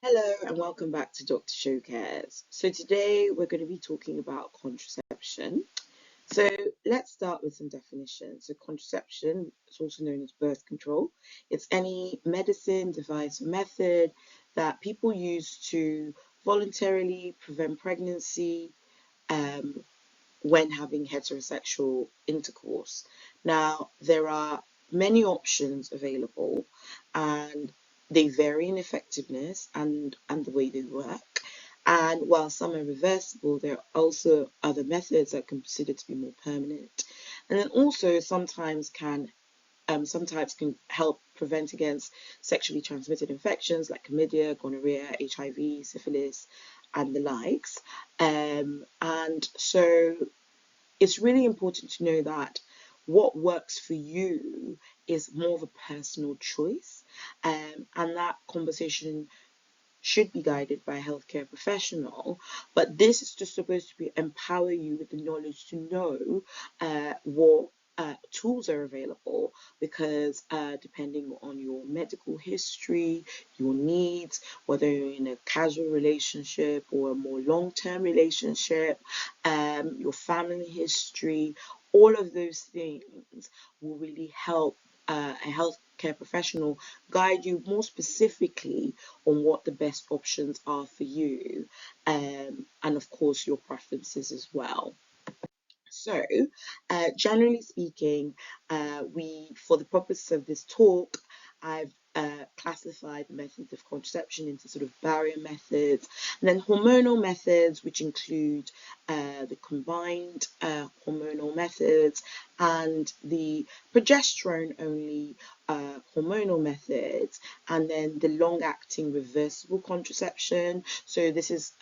Hello and welcome back to Dr. Showcares. So today we're going to be talking about contraception. So let's start with some definitions. So contraception is also known as birth control. It's any medicine, device, or method that people use to voluntarily prevent pregnancy um, when having heterosexual intercourse. Now, there are many options available and they vary in effectiveness and the way they work. And while some are reversible, there are also other methods that are considered to be more permanent. And then also some types can help prevent against sexually transmitted infections like chlamydia, gonorrhea, HIV, syphilis, and the likes. And so it's really important to know that what works for you is more of a personal choice, and that conversation should be guided by a healthcare professional. But this is just supposed to be empower you with the knowledge to know what tools are available because depending on your medical history, your needs, whether you're in a casual relationship or a more long-term relationship, your family history, all of those things will really help a healthcare professional guide you more specifically on what the best options are for you, and of course your preferences as well. So, generally speaking, for the purpose of this talk, I've classified the methods of contraception into sort of barrier methods, and then hormonal methods, which include the combined hormonal methods and the progesterone-only hormonal methods, and then the long-acting reversible contraception. So this is,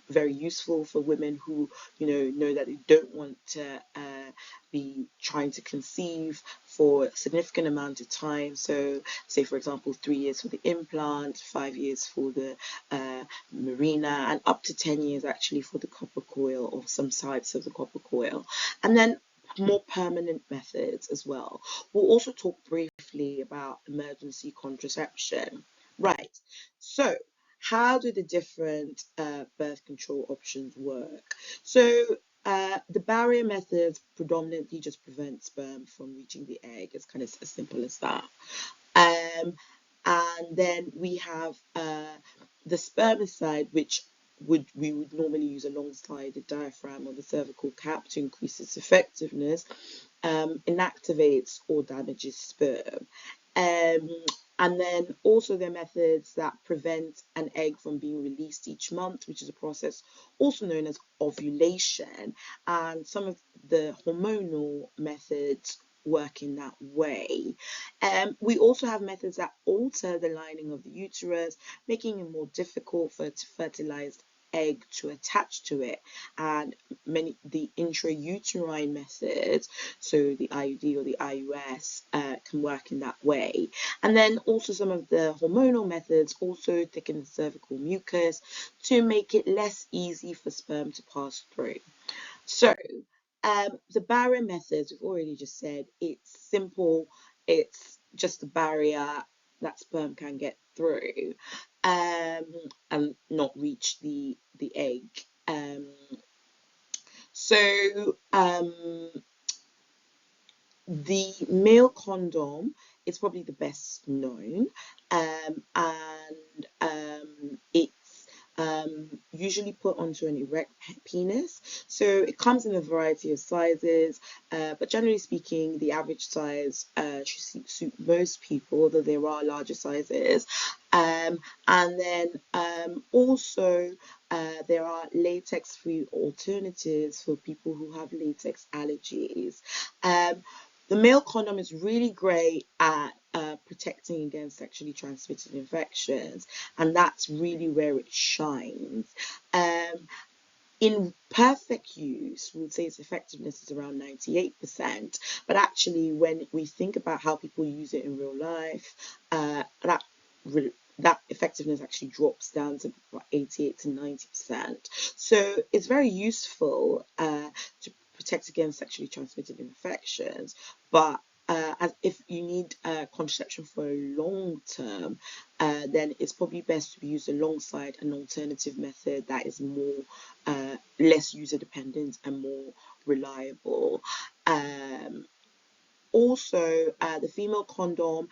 very useful for women who know that they don't want to be trying to conceive for a significant amount of time. So say for example 3 years for the implant, 5 years for the marina, and up to 10 years actually for the copper coil or some types of the copper coil. And then more permanent methods as well. We'll also talk briefly about emergency contraception. Right, so how do the different birth control options work? So the barrier methods predominantly just prevent sperm from reaching the egg. It's kind of as simple as that. Um, and then we have the spermicide, which we would normally use alongside the diaphragm or the cervical cap to increase its effectiveness, inactivates or damages sperm. Um, and then also there are methods that prevent an egg from being released each month, which is a process also known as ovulation. And some of the hormonal methods work in that way. We also have methods that alter the lining of the uterus, making it more difficult for fertilized egg to attach to it, and the intrauterine methods, so the IUD or the IUS, can work in that way. And then also some of the hormonal methods also thicken the cervical mucus to make it less easy for sperm to pass through. So the barrier methods, we've already just said, it's simple. It's just a barrier that sperm can get through, and not reach the egg. Um, so the male condom is probably the best known, and it's usually put onto an erect penis. So it comes in a variety of sizes, but generally speaking, the average size should suit most people, although there are larger sizes. And then also there are latex-free alternatives for people who have latex allergies. The male condom is really great at protecting against sexually transmitted infections, and that's really where it shines. Um, in perfect use, we would say its effectiveness is around 98%, but actually, when we think about how people use it in real life, that effectiveness actually drops down to about 88 to 90%. So it's very useful to protect against sexually transmitted infections, but as if you need contraception for a long term, then it's probably best to be used alongside an alternative method that is more less user dependent and more reliable. Also, the female condom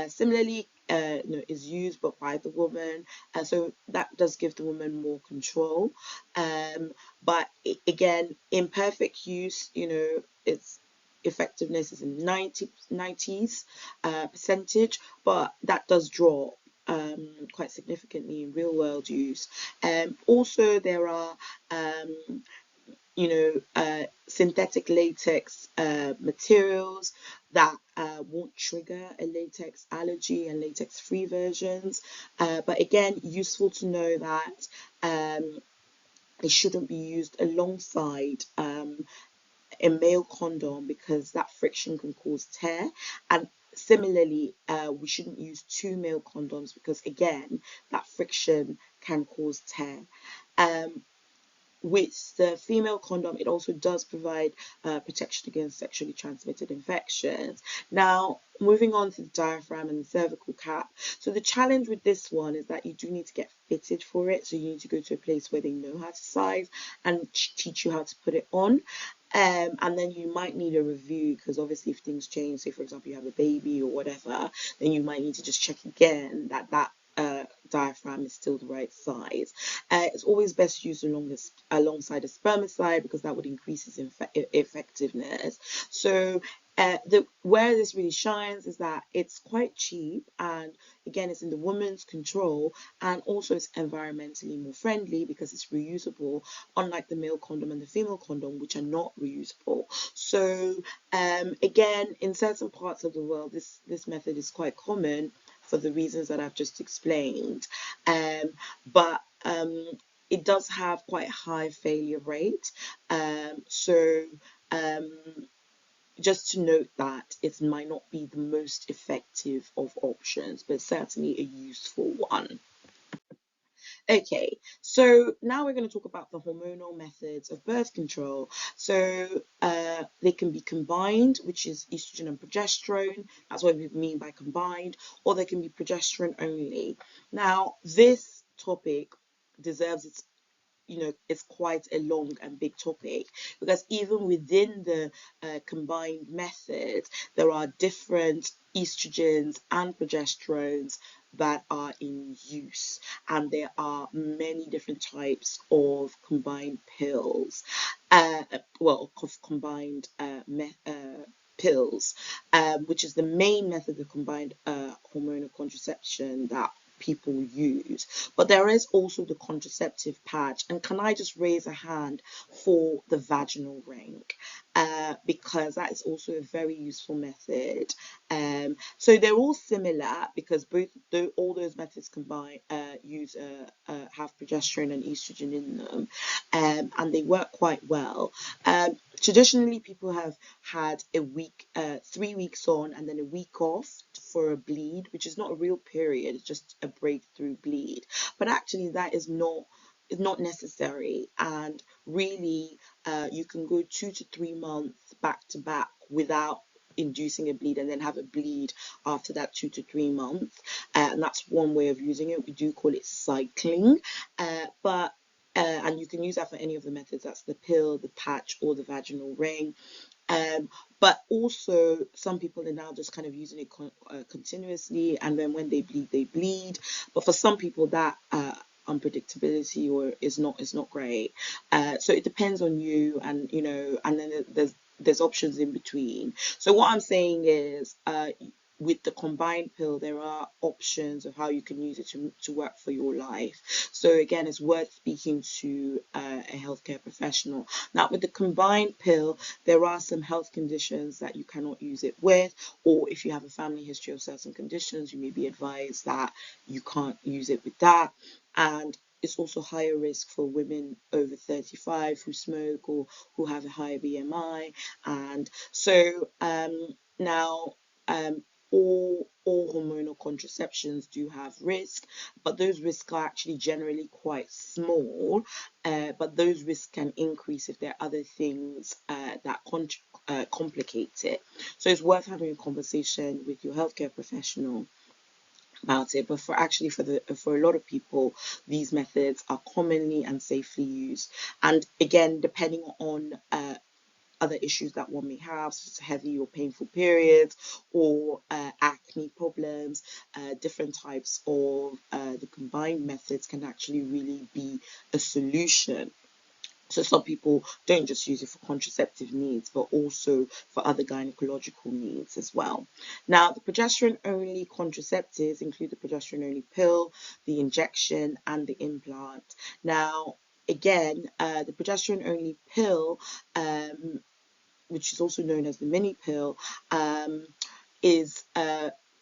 similarly is used but by the woman, so that does give the woman more control. But again, imperfect use, its effectiveness is in 90s percentage, but that does drop quite significantly in real world use. Also, there are synthetic latex materials that won't trigger a latex allergy, and latex free versions. But again, useful to know that it shouldn't be used alongside a male condom because that friction can cause tear. And similarly, we shouldn't use two male condoms because again, that friction can cause tear. With the female condom, it also does provide protection against sexually transmitted infections. Now, moving on to the diaphragm and the cervical cap. So the challenge with this one is that you do need to get fitted for it. So you need to go to a place where they know how to size and teach you how to put it on. And then you might need a review because obviously if things change, say for example you have a baby or whatever, then you might need to just check again that diaphragm is still the right size. It's always best used alongside a spermicide because that would increase its effectiveness. So where this really shines is that it's quite cheap, and again it's in the woman's control, and also it's environmentally more friendly because it's reusable, unlike the male condom and the female condom, which are not reusable. So again, in certain parts of the world, this method is quite common for the reasons that I've just explained. But it does have quite a high failure rate. So just to note that it might not be the most effective of options, but certainly a useful one. Okay, so now we're going to talk about the hormonal methods of birth control. So they can be combined, which is estrogen and progesterone. That's what we mean by combined, or they can be progesterone only. Now, this topic deserves its it's quite a long and big topic because even within the combined methods, there are different estrogens and progesterones that are in use, and there are many different types of combined pills, of combined pills, which is the main method of combined hormonal contraception that people use. But there is also the contraceptive patch, and can I just raise a hand for the vaginal ring, because that is also a very useful method. So they're all similar because all those methods combine have progesterone and estrogen in them, and they work quite well. Traditionally, people have had a week, 3 weeks on and then a week off for a bleed, which is not a real period, it's just a breakthrough bleed. But actually, that is not necessary, and really, you can go 2 to 3 months back to back without inducing a bleed and then have a bleed after that 2 to 3 months, and that's one way of using it. We do call it cycling, and you can use that for any of the methods. That's the pill, the patch, or the vaginal ring. But also some people are now just kind of using it continuously, and then when they bleed, they bleed. But for some people, that unpredictability or is not great. So it depends on you, and and then there's options in between. So what I'm saying is, with the combined pill, there are options of how you can use it to work for your life. So again, it's worth speaking to a healthcare professional. Now, with the combined pill, there are some health conditions that you cannot use it with, or if you have a family history of certain conditions, you may be advised that you can't use it with that. And it's also higher risk for women over 35 who smoke or who have a higher BMI. And so now, all hormonal contraceptions do have risk, but those risks are actually generally quite small. But those risks can increase if there are other things that complicate it. So it's worth having a conversation with your healthcare professional about it. But for a lot of people, these methods are commonly and safely used. And again, depending on other issues that one may have, such as heavy or painful periods, or acne problems, different types of the combined methods can actually really be a solution. So some people don't just use it for contraceptive needs, but also for other gynecological needs as well. Now, the progesterone-only contraceptives include the progesterone-only pill, the injection, and the implant. Now, again, the progesterone-only pill, which is also known as the mini pill, is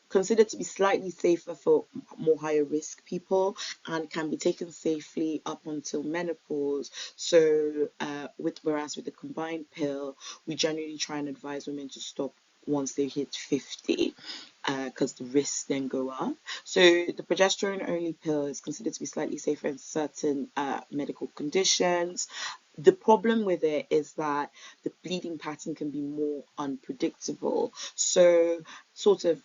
considered to be slightly safer for more higher risk people and can be taken safely up until menopause. So whereas with the combined pill, we generally try and advise women to stop once they hit 50, because the risks then go up. So the progesterone only pill is considered to be slightly safer in certain medical conditions. The problem with it is that the bleeding pattern can be more unpredictable. So sort of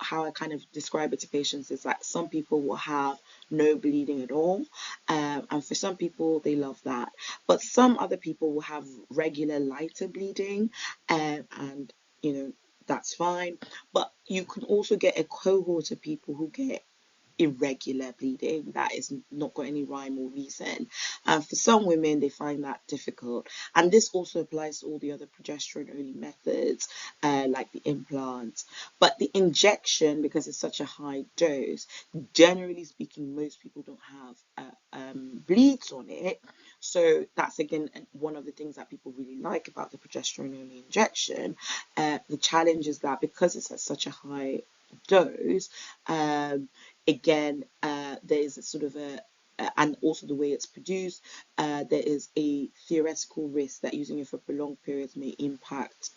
how I kind of describe it to patients is that some people will have no bleeding at all, and for some people they love that, but some other people will have regular lighter bleeding, and that's fine. But you can also get a cohort of people who get irregular bleeding that is not got any rhyme or reason. And for some women, they find that difficult. And this also applies to all the other progesterone only methods, like the implants. But the injection, because it's such a high dose, generally speaking, most people don't have bleeds on it. So that's again one of the things that people really like about the progesterone only injection. The challenge is that because it's at such a high dose, again, there is a sort of and also the way it's produced, there is a theoretical risk that using it for prolonged periods may impact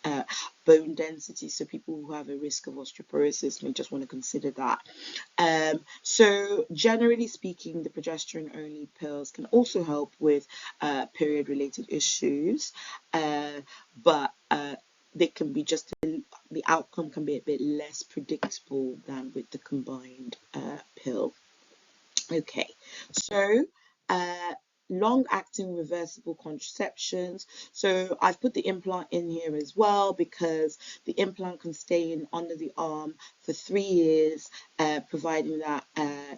bone density. So people who have a risk of osteoporosis may just want to consider that. So generally speaking, the progesterone only pills can also help with period related issues, but they can be just the outcome can be a bit less predictable than with the combined pill. Okay, so uh, long-acting reversible contraceptions. So I've put the implant in here as well because the implant can stay in under the arm for 3 years, providing that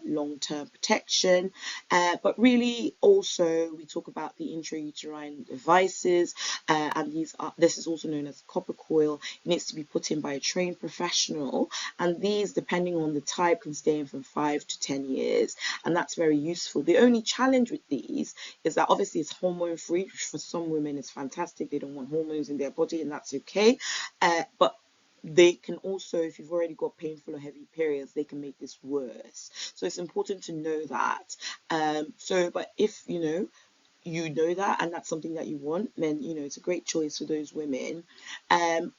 long-term protection. But really, also we talk about the intrauterine devices, and this is also known as copper coil. It needs to be put in by a trained professional, and these, depending on the type, can stay in from 5 to 10 years, and that's very useful. The only challenge with these is that obviously it's hormone free, which for some women is fantastic. They don't want hormones in their body, and that's okay. But they can also, if you've already got painful or heavy periods, they can make this worse. So it's important to know that. But if you know that and that's something that you want, then it's a great choice for those women.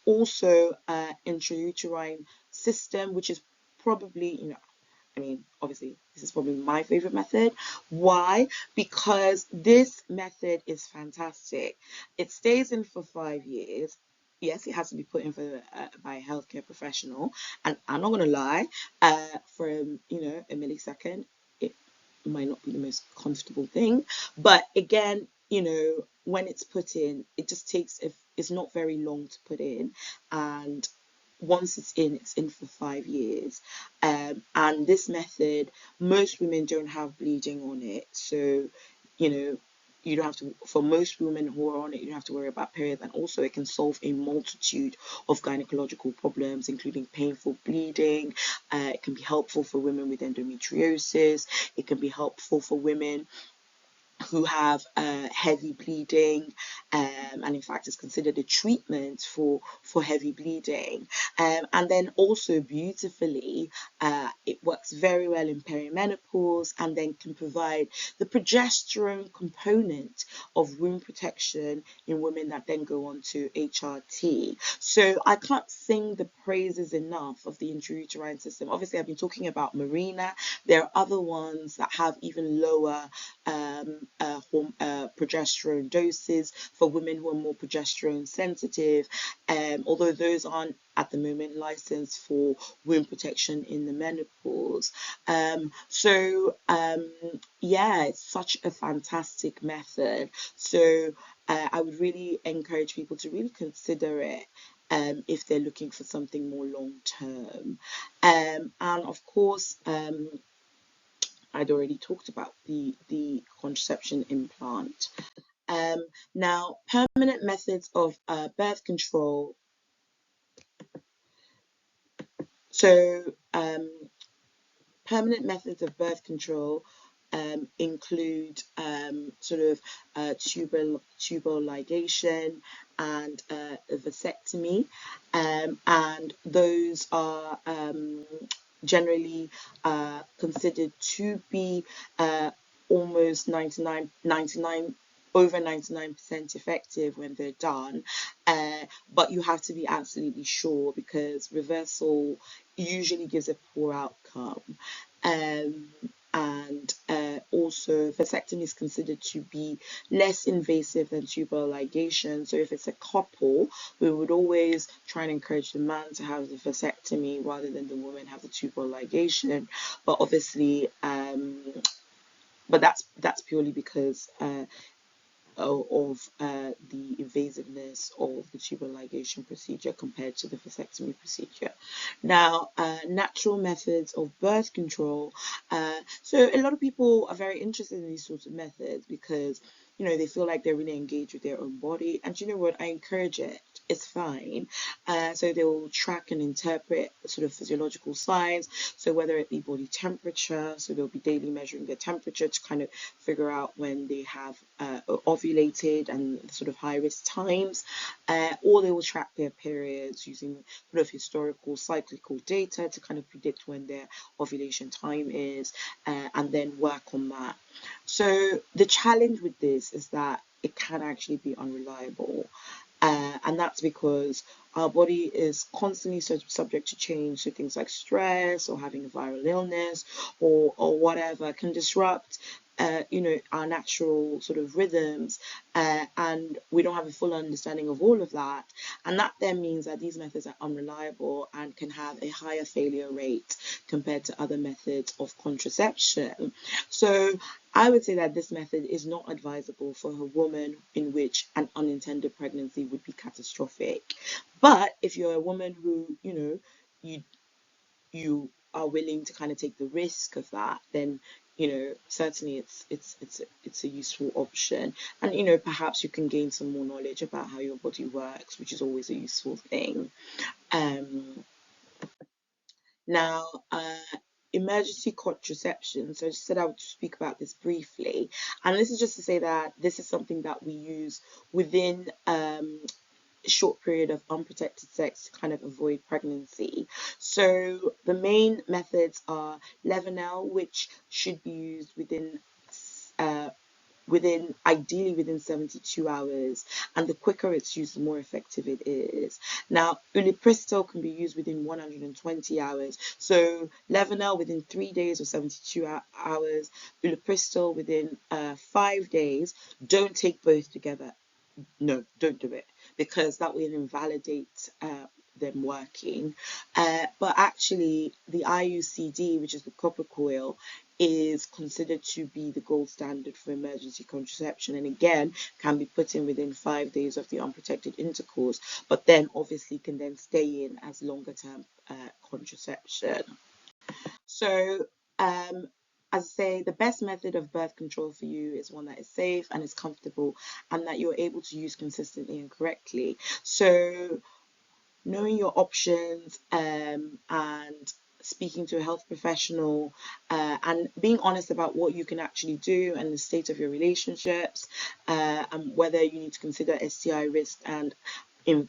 Also, intrauterine system, which is probably I mean, obviously, this is probably my favorite method. Why? Because this method is fantastic. It stays in for 5 years. Yes, it has to be put in by a healthcare professional. And I'm not going to lie, for a millisecond, it might not be the most comfortable thing. But again, when it's put in, it just takes, if it's not very long to put in. And once it's in for 5 years. And this method, most women don't have bleeding on it. So, you don't have to, for most women who are on it, you don't have to worry about periods. And also it can solve a multitude of gynecological problems, including painful bleeding. It can be helpful for women with endometriosis. It can be helpful for women who have heavy bleeding, and in fact is considered a treatment for heavy bleeding. And then also beautifully, it works very well in perimenopause, and then can provide the progesterone component of womb protection in women that then go on to HRT. So I can't sing the praises enough of the intrauterine system. Obviously, I've been talking about Marina. There are other ones that have even lower progesterone doses for women who are more progesterone sensitive, although those aren't at the moment licensed for womb protection in the menopause. Yeah, it's such a fantastic method. So I would really encourage people to really consider it. If they're looking for something more long term. And of course, I'd already talked about the contraception implant. Now, permanent methods of birth control. So, permanent methods of birth control include sort of tubal ligation and a vasectomy, and those are generally considered to be almost 99 over 99% effective when they're done, but you have to be absolutely sure because reversal usually gives a poor outcome. Um, and also, vasectomy is considered to be less invasive than tubal ligation. So, if it's a couple, we would always try and encourage the man to have the vasectomy rather than the woman have the tubal ligation. But obviously, but that's purely because of the invasiveness of the tubal ligation procedure compared to the vasectomy procedure. Now, natural methods of birth control. So a lot of people are very interested in these sorts of methods because they feel like they're really engaged with their own body. And you know what? I encourage it. It's fine. So they will track and interpret sort of physiological signs. So whether it be body temperature, so they'll be daily measuring their temperature to kind of figure out when they have ovulated and sort of high risk times, or they will track their periods using sort of historical cyclical data to kind of predict when their ovulation time is, and then work on that. So the challenge with this is that it can actually be unreliable. And that's because our body is constantly subject to change. So things like stress or having a viral illness or whatever can disrupt our natural sort of rhythms, and we don't have a full understanding of all of that. And that then means that these methods are unreliable and can have a higher failure rate compared to other methods of contraception. So I would say that this method is not advisable for a woman in which an unintended pregnancy would be catastrophic. But if you're a woman who, you are willing to kind of take the risk of that, then certainly it's a useful option, and perhaps you can gain some more knowledge about how your body works, which is always a useful thing. Um, Now, emergency contraception. So I just said I would speak about this briefly, and this is just to say that this is something that we use within short period of unprotected sex to kind of avoid pregnancy. So the main methods are Levenel, which should be used uh, ideally within 72 hours, and the quicker it's used the more effective it is. Now ulipristal can be used within 120 hours, so Levenel within 3 days or 72 hours, ulipristal within 5 days. Don't take both together. No, don't do it, because that will invalidate them working. But actually, the IUCD, which is the copper coil, is considered to be the gold standard for emergency contraception, and again can be put in within 5 days of the unprotected intercourse, but then obviously can then stay in as longer term contraception. So, as I say, the best method of birth control for you is one that is safe and is comfortable and that you're able to use consistently and correctly. So, knowing your options, and speaking to a health professional, and being honest about what you can actually do and the state of your relationships, and whether you need to consider STI risk, and in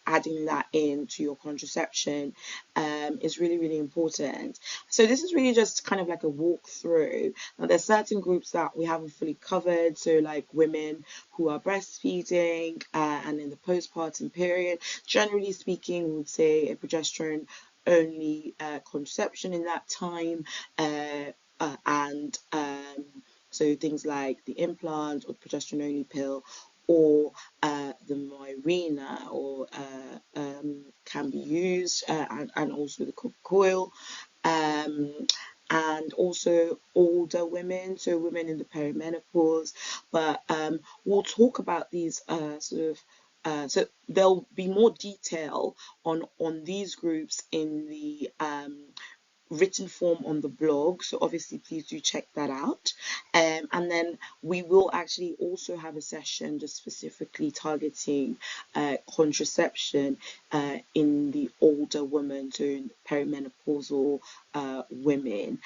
adding that into your contraception, is really, really important. So this is really just kind of like a walkthrough. Now there's certain groups that we haven't fully covered, so like women who are breastfeeding, and in the postpartum period. Generally speaking, we would say a progesterone only contraception in that time, and So things like the implant or the progesterone only pill, or the Mirena, or can be used, and also the coil. Um, and also older women, so women in the perimenopause. But we'll talk about these so there'll be more detail on these groups in the written form on the blog, so obviously please do check that out. And then we will actually also have a session just specifically targeting contraception in the older women, so in perimenopausal women.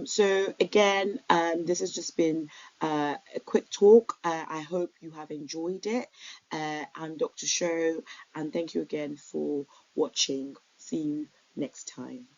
So again, this has just been a quick talk. I hope you have enjoyed it. I'm Dr. Show, and thank you again for watching. See you next time.